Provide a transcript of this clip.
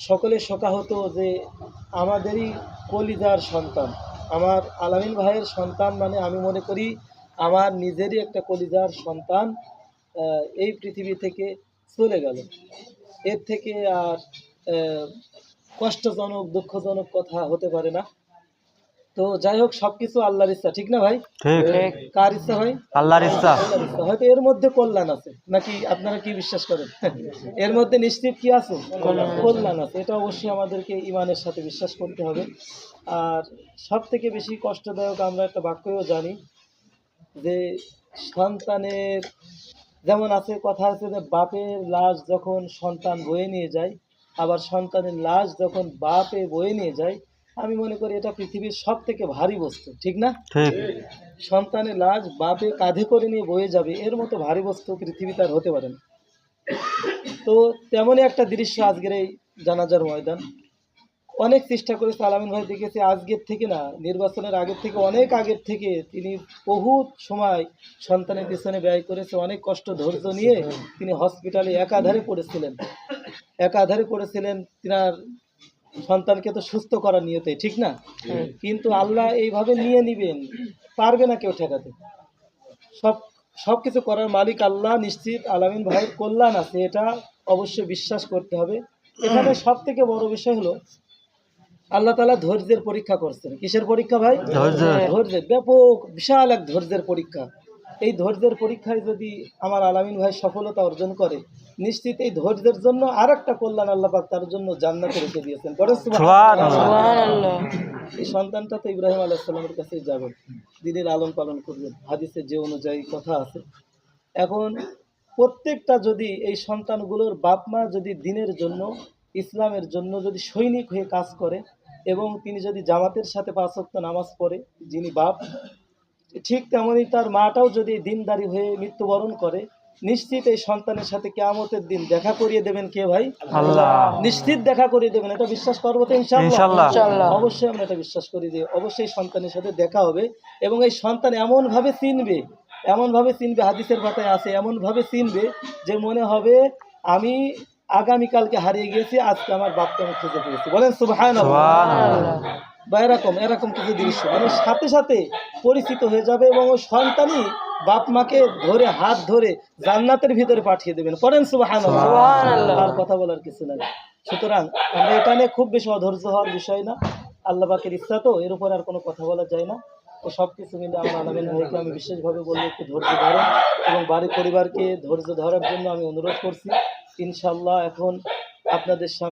সকলে শোকাহত যে আমাদেরই কলিজার সন্তান, আমার আলামিন ভাইয়ের সন্তান, মানে আমি মনে করি আমার নিজেরই একটা কলিজার সন্তান এই পৃথিবী থেকে চলে গেল। এর থেকে আর কষ্টজনক দুঃখজনক কথা হতে পারে না। তো যাই হোক, সবকিছু আল্লাহর ইচ্ছা, ঠিক না ভাই? ঠিক। কার ইচ্ছা ভাই? আল্লাহর ইচ্ছা। আল্লাহর ইচ্ছা। হয়তো এর মধ্যে কল্যাণ আছে, নাকি আপনারা কি বিশ্বাস করেন? এর মধ্যে নিশ্চিত কি আছে? কল্যাণ আছে। এটা অবশ্যই আমাদেরকে ইমানের সাথে বিশ্বাস করতে হবে। আর সব থেকে বেশি কষ্টদায়ক আমরা একটা বাক্যও জানি যে সন্তানের, যেমন আছে, কথা আছে যে বাপের লাশ যখন সন্তান বয়ে নিয়ে যায়, আবার সন্তানের লাশ যখন বাপে বয়ে নিয়ে যায়, আমি মনে করি এটা পৃথিবীর সব থেকে ভারী বস্তু, ঠিক না? ঠিক। সন্তানের লাশ বাপে কাঁধে করে নিয়ে বয়ে যাবে, এর মতো ভারী বস্তু পৃথিবীতে আর হতে পারে না। তো তেমনই একটা দৃশ্য আজকের এই জানাজার ময়দান। অনেক চেষ্টা করেছে আলামিন ভাই, দেখেছি আজকের থেকে না, নির্বাচনের আগের থেকে, অনেক আগের থেকে তিনি বহুত সময় সন্তানের পিছনে ব্যয় করেছে, অনেক কষ্ট ধৈর্য নিয়ে তিনি হসপিটালে একাধারে পড়েছিলেন তিনার সন্তানকে তো সুস্থ করার নিয়তে, ঠিক না? কিন্তু আল্লাহ এইভাবে নিয়ে নিবেন, পারবে না কেউ ঠেকাতে। সব কিছু করার মালিক আল্লাহ, নিশ্চিত আলামিন ভাইয়ের কল্যাণ আছে, এটা অবশ্যই বিশ্বাস করতে হবে। এখানে সব থেকে বড় বিষয় হলো আল্লাহ তাআলা ধৈর্যের পরীক্ষা করছেন। কিসের পরীক্ষা ভাই? ধৈর্যের। ব্যাপক বিশাল এক ধৈর্যের পরীক্ষা। এই ধৈর্যের পরীক্ষায় যদি আমার আলামিন ভাই সফলতা অর্জন করে, নিশ্চিত এই ধৈর্যের জন্য আর একটা কল্যাণ আল্লাহ পাক তার জন্য জান্নাতে রেখে দিয়েছেন। সুবহানাল্লাহ। এই সন্তানটা তো ইব্রাহিম আলাইহিস সালামের কাছে যাবে, দিনের লালন পালন করবেন, হাদিসে যে অনুযায়ী কথা আছে। এখন প্রত্যেকটা যদি এই সন্তানগুলোর বাপ মা যদি দিনের জন্য, ইসলামের জন্য যদি সৈনিক হয়ে কাজ করে, এবং তিনি যদি জামাতের সাথে 5 ওয়াক্ত নামাজ পড়ে, যিনি বাপ, ঠিক তেমনই তার মাটাও যদি দিনদারি হয়ে মৃত্যুবরণ করে, নিশ্চিত এই সন্তানের সাথে কিয়ামতের দিন দেখা করিয়ে দেবেন কে ভাই? আল্লাহ। নিশ্চিত দেখা করিয়ে দেবেন। এটা বিশ্বাস করবো তো ইনশাআল্লাহ? অবশ্যই আমরা এটা বিশ্বাস করি যে অবশ্যই সন্তানের সাথে দেখা হবে, এবং এই সন্তান এমনভাবে চিনবে, হাদিসের কথায় আছে, এমনভাবে চিনবে যে মনে হবে আমি আগামীকালকে হারিয়ে গিয়েছি, আজকে আমার বাপকে আমি খুঁজে পেয়েছি। বলেন সুবহানাল্লাহ। বা এরকম কিছু দৃশ্য মানে সাথে সাথে পরিচিত হয়ে যাবে, এবং ওই সন্তানই বাপ মাকে ধরে, হাত ধরে জান্নাতের ভিতরে পাঠিয়ে দেবেন। পড়েন সুবহানাল্লাহ। আর কথা বলার কিছু নাই। সুতরাং আমরা এটা নিয়ে খুব বেশি অধৈর্য হওয়ার বিষয় না, আল্লাহ পাকের ইচ্ছা, তো এর উপর আর কোনো কথা বলা যায় না। তো সব কিছু মিলে আমার আলামিন ভাইকে আমি বিশেষভাবে বলবো একটু ধৈর্য ধরেন, এবং বাড়ি পরিবারকে ধৈর্য ধরার জন্য আমি অনুরোধ করছি। ইনশাআল্লাহ এখন আপনাদের সামনে